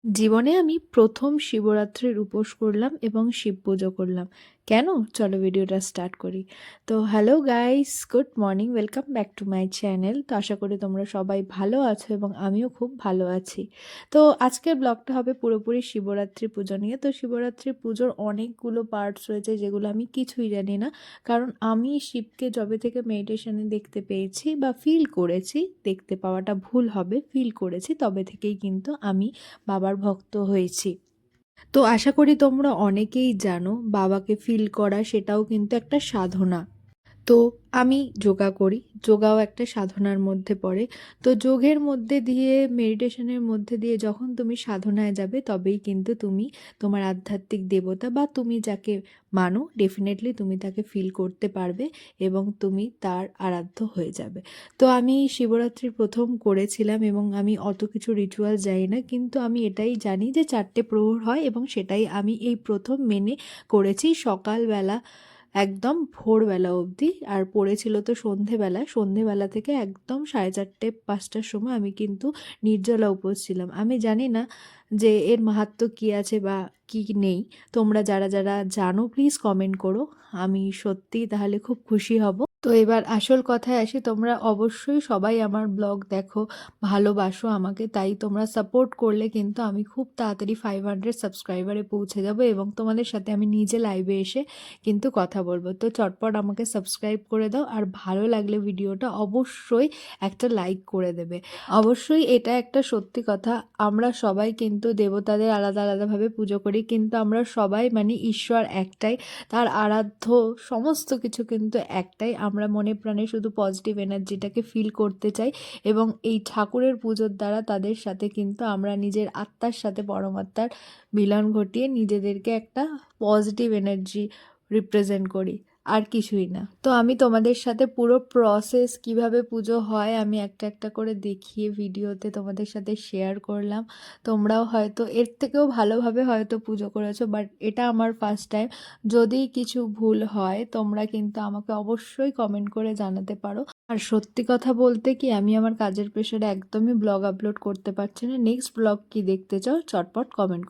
জীবনে আমি প্রথম শিবরাত্রির উপোস করলাম এবং শিব পুজো করলাম। কেন? চলো ভিডিওটা স্টার্ট করি। তো hello guys, good morning, welcome back to my channel. তো আশা করি তোমরা সবাই ভালো আছো এবং আমিও খুব ভালো আছি। তো আজকের ব্লগটা হবে পুরোপুরি শিবরাত্রি পুজো নিয়ে। তো শিবরাত্রি পুজোর অনেকগুলো পার্টস রয়েছে যেগুলো আমি কিছুই জানি না, কারণ আমি শিবকে যবে থেকে মেডিটেশনে দেখতে পেয়েছি বা ফিল করেছি, দেখতে পাওয়াটা ভুল হবে, ফিল করেছি তবে থেকেই কিন্তু আমি বাবার ভক্ত হয়েছি। তো আশা করি তোমরা অনেকেই জানো বাবাকে ফিল করা সেটাও কিন্তু একটা সাধনা। তো আমি যোগা করি, যোগাও একটা সাধনার মধ্যে পড়ে। তো যোগের মধ্যে দিয়ে, মেডিটেশনের মধ্যে দিয়ে যখন তুমি সাধনায় যাবে তবেই কিন্তু তুমি তোমার আধ্যাত্মিক দেবতা বা তুমি যাকে মানো ডেফিনেটলি তুমি তাকে ফিল করতে পারবে এবং তুমি তার আরাধ্য হয়ে যাবে। তো আমি শিবরাত্রির প্রথম করেছিলাম এবং আমি অত কিছু রিচুয়াল জানি না, কিন্তু আমি এটাই জানি যে 4টে প্রহর হয় এবং সেটাই আমি এই প্রথম মেনে করেছি সকালবেলা একদম ভোরবেলা অবধি। আর পড়েছিল তো সন্ধেবেলা থেকে একদম 4:30-5টার সময় আমি কিন্তু নির্জলা উপোস ছিলাম। আমি জানি না যে এর মাহাত্ম্য কী আছে বা কী নেই। তোমরা যারা যারা জানো প্লিজ কমেন্ট করো, আমি সত্যিই তাহলে খুব খুশি হব। তো এবার আসল কথায় আসি, তোমরা অবশ্যই সবাই আমার ব্লগ দেখো, ভালোবাসো আমাকে, তাই তোমরা সাপোর্ট করলে কিন্তু আমি খুব তাড়াতাড়ি 500 সাবস্ক্রাইবারে পৌঁছে যাব এবং তোমাদের সাথে আমি নিজে লাইভে এসে কিন্তু কথা বলবো। তো চটপট আমাকে সাবস্ক্রাইব করে দাও, আর ভালো লাগলে ভিডিওটা অবশ্যই একটা লাইক করে দেবে। অবশ্যই এটা একটা সত্যি কথা, আমরা সবাই কিন্তু দেবতাদের আলাদা আলাদাভাবে পুজো করি, কিন্তু আমরা সবাই মানে ঈশ্বর একটাই, তার আরাধ্য সমস্ত কিছু কিন্তু একটাই। আমরা মনে প্রাণে শুধু পজিটিভ এনার্জিটাকে ফিল করতে চাই এবং এই ঠাকুরের পুজোর দ্বারা তাদের সাথে কিন্তু আমরা নিজের আত্মার সাথে পরমাত্মার মিলন ঘটিয়ে নিজেদেরকে একটা পজিটিভ এনার্জি রিপ্রেজেন্ট করি, আর কিছুই না। তো আমি তোমাদের সাথে পুরো প্রসেস কিভাবে পুজো হয় আমি একটা একটা করে দেখিয়ে ভিডিওতে তোমাদের সাথে শেয়ার করলাম। তোমরাও হয়তো এর থেকেও ভালোভাবে হয়তো পুজো করেছো, বাট এটা আমার ফার্স্ট টাইম। যদি কিছু ভুল হয় তোমরা কিন্তু আমাকে অবশ্যই কমেন্ট করে জানাতে পারো। আর সত্যি কথা বলতে কি, আমি আমার কাজের প্রেশারে একদমই ব্লগ আপলোড করতে পারছি না। নেক্সট ব্লগ কি দেখতে চাও চটপট কমেন্ট